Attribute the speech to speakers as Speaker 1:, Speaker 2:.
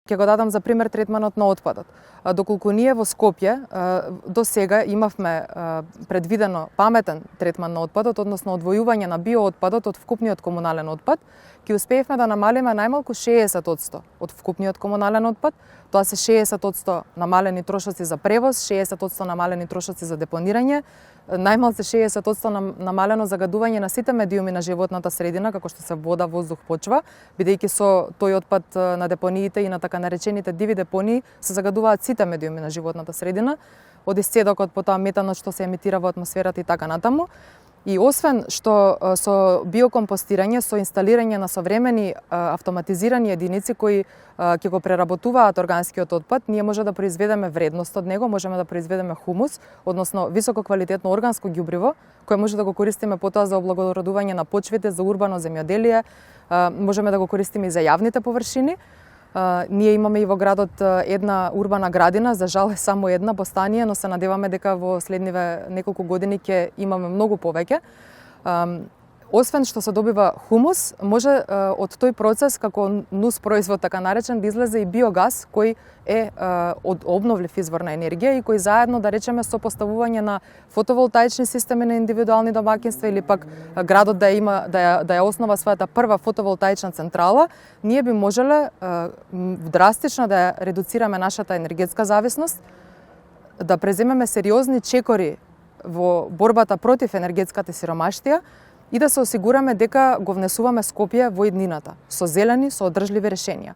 Speaker 1: Ќе го дадам за пример третманот на отпадот. Доколку ние во Скопје до сега имавме предвидено паметен третман на отпадот, односно одвојување на биоотпадот од вкупниот комунален отпад, ќе успеевме да намалиме најмалку 60% од вкупниот комунален отпад. Тоа се 60% намалени трошоци за превоз, 60% намалени трошоци за депонирање, најмалку 60% намалено загадување на сите медиуми на животната средина, како што се вода, воздух, почва, бидејќи со тој отпад на депониите и на така наречените диви депонии се загадуваат сите медиуми на животната средина, од исцедокот, потоа метанот што се емитира во атмосферата и така натаму. И освен што со биокомпостирање, со инсталирање на современи автоматизирани единици кои ќе го преработуваат органскиот отпад, ние може да произведеме вредност од него, можеме да произведеме хумус, односно висококвалитетно органско ѓубриво, кое може да го користиме потоа за облагородување на почвите, за урбано земјоделие, можеме да го користиме и за јавните површини. Ние имаме и во градот една урбана градина, за жал е само една Бостанија, но се надеваме дека во следниве неколку години ќе имаме многу повеќе. Освен што се добива хумус, може од тој процес како нус производ така наречен да излезе и биогаз кој е од обновлив извор на енергија и кој заедно да речеме со поставување на фотоволтаични системи на индивидуални домаќинства или пак градот да ја основа својата прва фотоволтаична централа, ние би можеле драстично да ја редуцираме нашата енергетска зависност, да преземеме сериозни чекори во борбата против енергетската сиромаштија и да се осигураме дека го внесуваме Скопје во иднината со зелени, со одржливи решенија.